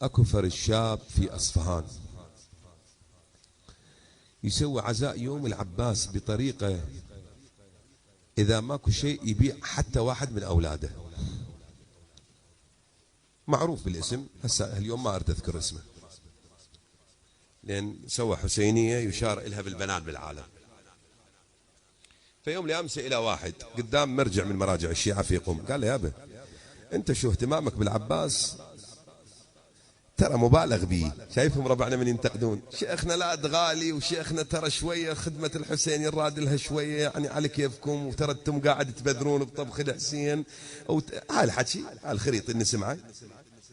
اكو فرد شاب في اصفهان يسوي عزاء يوم العباس بطريقة اذا ماكو شيء يبيع حتى واحد من اولاده، معروف بالاسم. هسه اليوم ما اريد اذكر اسمه لان سوى حسينية يشار الها بالبنات بالعالم. فيوم الامس الى واحد قدام مرجع من مراجع الشيعة في قم، قال له يابا انت شو اهتمامك بالعباس ترى مبالغ به، شايفهم ربعنا من ينتقدون شيخنا لا غالي، وشيخنا ترى شويه خدمه الحسين يراد لها شويه يعني على كيفكم، وترى انتم قاعد تبذرون بطبخ الحسين هاي الحكي، هاي الخريط اللي نسمعه،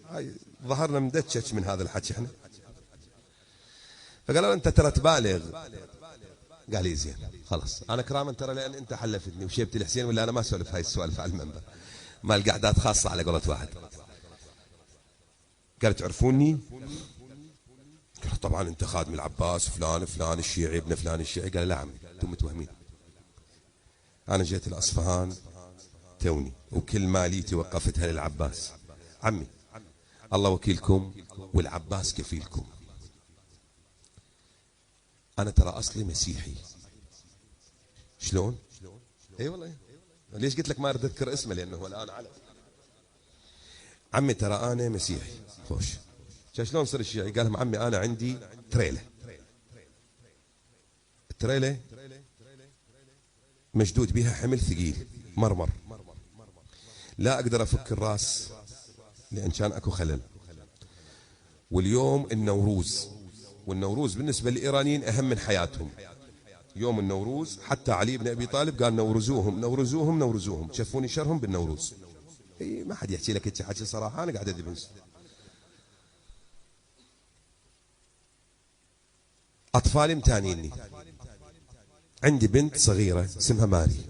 هاي ظهرنا مدتشش من هذا الحكي احنا. فقالوا انت ترى تبالغ، قال لي زين خلاص انا كراما ترى لان انت حلفتني وشيبت الحسين، ولا انا ما اسولف هاي السوالف على المنبر، ما القعدات خاصه على قولة واحد. قال تعرفوني؟ قال طبعا انت خادم العباس فلان فلان الشيعي ابن فلان الشيعي. قال لا عمي انتم متوهمين، انا جيت الاصفهان توني وكل ماليتي وقفتها للعباس. عمي الله وكيلكم والعباس كفيلكم، انا ترى اصلي مسيحي. شلون؟ اي والله. ليش قلت لك ما اريد اذكر اسمه لانه هو الان علم. عمي ترى انا مسيحي. خوش شلون صار الشيعي؟ قال لهم عمي انا عندي تريله، التريله مشدود بها حمل ثقيل مرمر، لا اقدر افك الراس لان كان اكو خلل. واليوم النوروز، والنوروز بالنسبه للايرانيين اهم من حياتهم. يوم النوروز حتى علي بن ابي طالب قال نورزوهم نورزوهم نورزوهم، شفوني شرهم بالنوروز. اي ما حد يحكي لك انت حكي صراحه، انا قاعد ادبس. اطفالي متانيني، عندي بنت صغيره اسمها ماري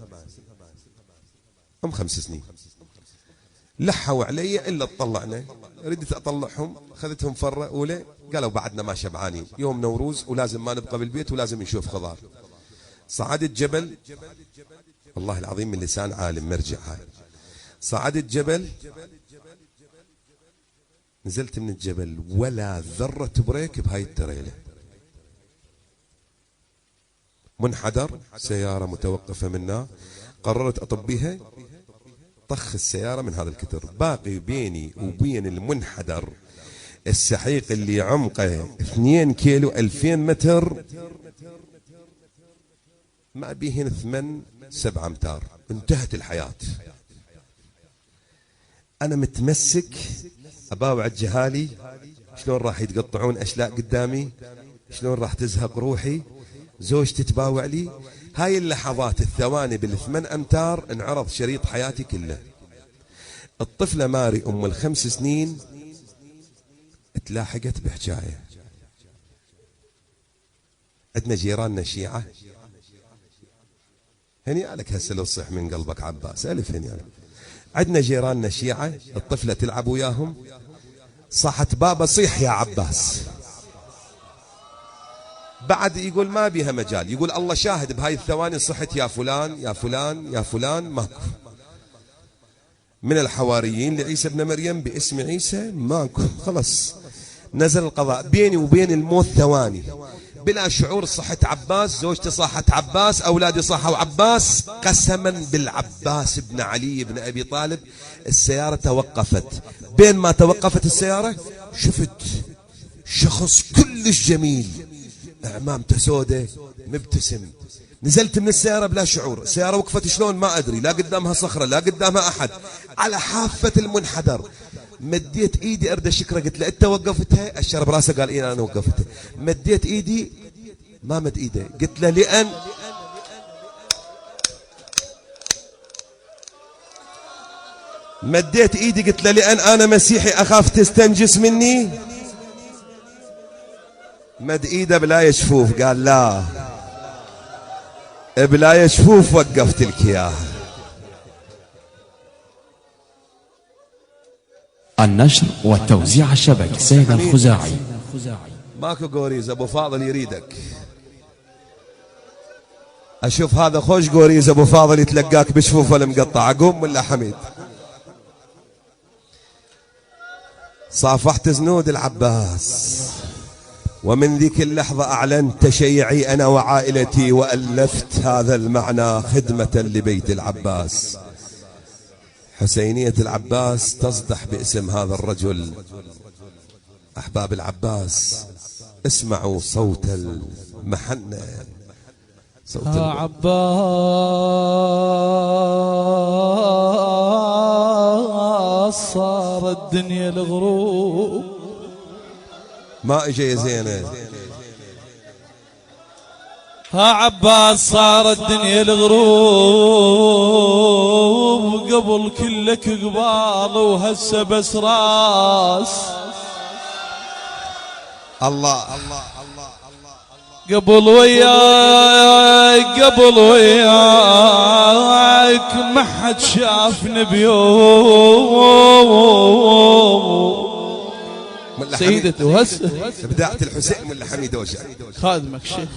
ام 5 سنين، لحوا علي الا تطلعنا، ردت اطلعهم خذتهم فره اولى، قالوا بعدنا ما شبعانين، يوم نوروز ولازم ما نبقى بالبيت ولازم نشوف خضار. صعدت جبل، والله العظيم من لسان عالم مرجع هاي، صعدت جبل نزلت من الجبل ولا ذرة بريك بهاي التريلة، منحدر سيارة متوقفة منا، قررت أطبيها، طخ السيارة من هذا الكتر، باقي بيني وبين المنحدر السحيق اللي عمقه 2 كيلو 2000 متر، ما بيهن 8-7 أمتار، انتهت الحياة. أنا متمسك أباوع الجهالي شلون راح يتقطعون أشلاء قدامي، شلون راح تزهق روحي، زوجتي تباوع لي. هاي اللحظات الثواني بال8 أمتار انعرض شريط حياتي كله. الطفلة ماري أم ال5 سنين تلاحقت بحكاية. عندنا جيراننا الشيعة، هني عليك هسه لو صح من قلبك عباس ألف هني عليك. عندنا جيراننا الشيعة الطفلة تلعب وياهم، صحت بابا صيح يا عباس، بعد يقول ما بيها مجال، يقول الله شاهد بهاي الثواني صحت يا فلان يا فلان يا فلان، ماكو من الحواريين لعيسى ابن مريم باسم عيسى، ماكو، خلص نزل القضاء بيني وبين الموت ثواني، بلا شعور صحت عباس، زوجتي صاحت عباس، أولادي صاحوا عباس، قسما بالعباس بن علي بن أبي طالب. السيارة توقفت، بين ما توقفت السيارة شفت شخص كلش جميل، أعمامته سودة مبتسم، نزلت من السيارة بلا شعور، السيارة وقفت شلون ما أدري، لا قدامها صخرة لا قدامها أحد، على حافة المنحدر، مديت ايدي ارد اشكره، قلت له انت وقفتها؟ اشار براسه قال ايه انا وقفتها. مديت ايدي ما مد ايده، قلت له لان مديت ايدي قلت له لان انا مسيحي اخاف تستنجس مني. مد ايده بلا شفوف، قال لا بلا شفوف وقفت لك اياه. النشر والتوزيع الشبكي سيد الخزاعي. ماكو قوريز، ابو فاضل يريدك. اشوف هذا خوش قوريز ابو فاضل يتلقاك بشفوفه المقطعه، قوم ولا حميد؟ صافحت زنود العباس، ومن ذيك اللحظة أعلنت تشيعي أنا وعائلتي، وألفت هذا المعنى خدمة لبيت العباس. حسينية العباس تصدح باسم هذا الرجل. أحباب العباس، اسمعوا صوت المحنة، صوت عباس صار الدنيا الغروب. ما اجى يا زينة. عباس صار الدنيا الغروب، قبل كلك قبال وهسه بس راس. الله قبل وياك ما حد شافني بيوم. سيدتي وهسه بداية الحسين من الحميد وشا خادمك شيخ.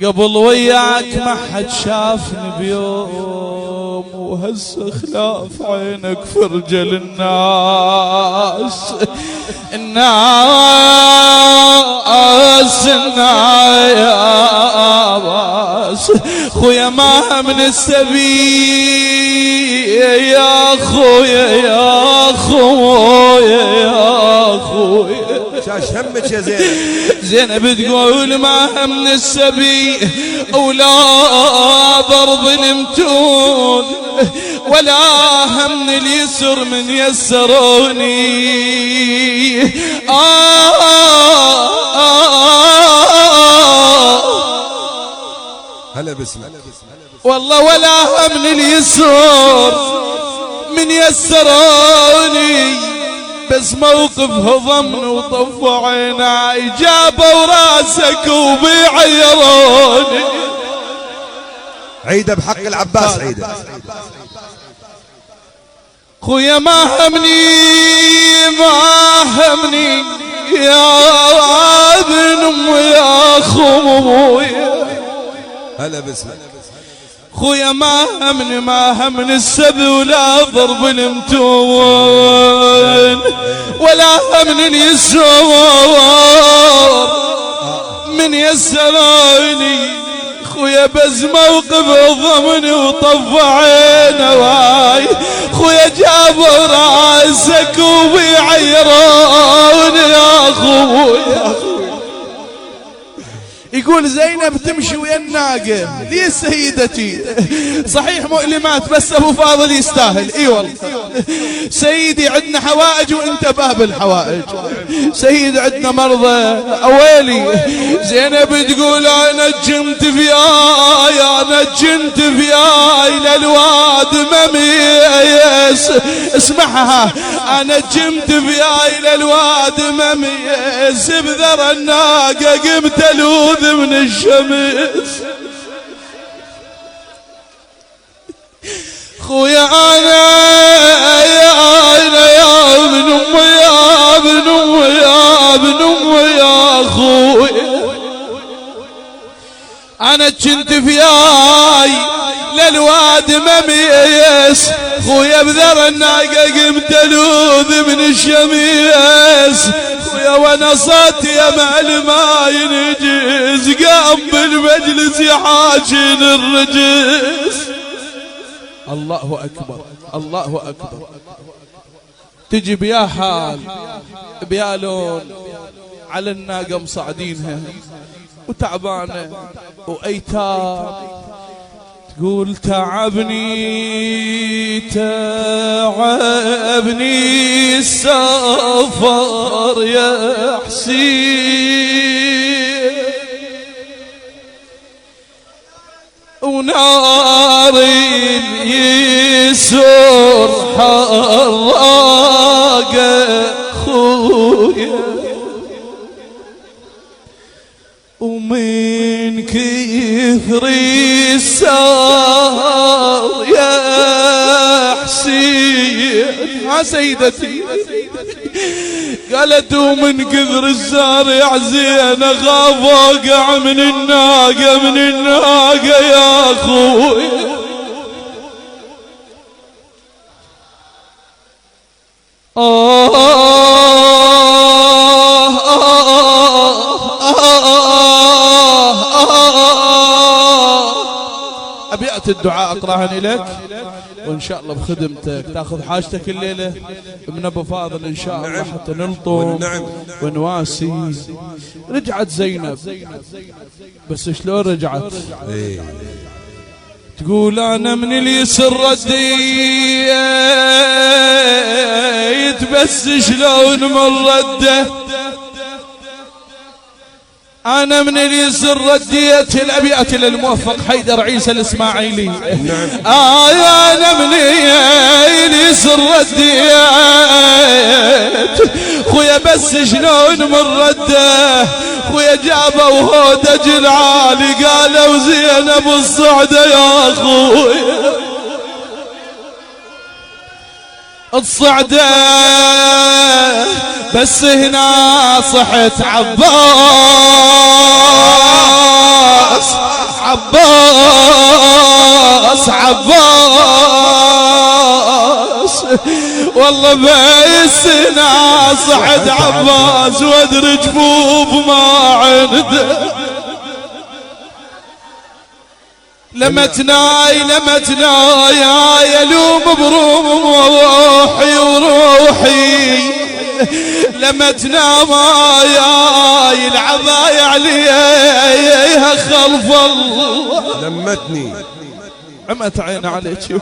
قبل وياك ما حد شافني بيوم، وهسه خلاف عينك فرجل الناس. الناس خويا ما من السبي يا خويا يا خويا يا خويا. شاش همك يا زينب. زينب تقول ما من السبي ولا ضرب المتون، ولا هم اليسر من يسروني. هلا بسم والله ولا هم اليسر من يسروني، بس موقف هضمني وطف عيناي، جابوا راسك وبيعيروني. عيدة بحق العباس، عيدة. خويا ما همني يا ابن ام يا خويا. هلا بسم خويا ما همني السبي ولا ضرب المتون، ولا همني اليسور من يسروني. خويا بس موقف ضمني وطف عينه واي، خويا جابوا راسك وبيعيروني يا خويا. يقول زينب تمشي ويا الناقة. ليه سيدتي؟ صحيح مؤلمات بس ابو فاضل يستاهل. اي والله سيدي عندنا حوائج وانت باب الحوائج. سيد عندنا مرضى اويلي. زينب تقول انا نجمت فياي للواد مميز. اسمعها، انا نجمت فياي للواد مميز، بذر الناقة قمت الوذ من الشمس. خويا انا يا ابن امي يا ابن امي يا ابن امي يا خويا، انا كنت فياي للواد مميس. خويا بذر الناقة قمت الوذ من الشميس. خويا وانا صوت يا ما ينجز، قام بالمجلس يحاجن الرجس. الله اكبر الله اكبر. تجي بيا حال بيا لون على الناقة مصعدينها وتعبانة وايتام. تقول تعبني السفر يا حسين، ونار اليسر حراق خويا، ومن كثر السهر يا حسين. ها سيدتي قالت ومن كثر السهر يا حسين اخاف اوقع من الناقة يا اخوي. أبيات الدعاء أقرأها لك وإن شاء الله بخدمتك تأخذ حاجتك الليلة من أبو فاضل إن شاء الله حتى نلطم ونواسي. رجعت زينب، بس شلون رجعت؟ تقول أنا من اليسر رديت بس شلون من رده، أنا من اليسر رديت. الأبيات للموفق حيدر عيسى الإسماعيلي. أنا من اليسر رديت خويا بس شلون من رده، خويا جابه وهودج العالي قالوا زينب الصعدة يا خويا الصعدة، بس هنا صحت عباس عباس عباس، والله بس هنا صحت عباس وادري جبوب ما عنده. لمتناي يا يلوم بروحي وروحي، لمتنا ما يا العباية عليها خلف الله. لمتني عمت عين عليك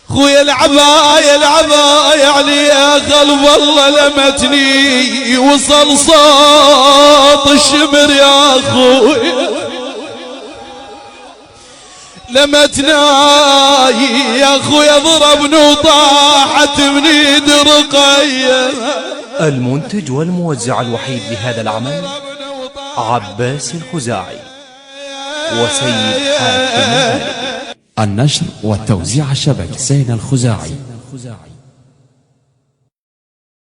خويا العباية عليها خلف الله. لمتني وصل صوت الشمر يا خويا، لمتنا يا خويا ضربني وطاحت من يد رقية. المنتج والموزع الوحيد لهذا العمل عباس الخزاعي وسيد حاتم. النشر والتوزيع الشبكي سيد الخزاعي.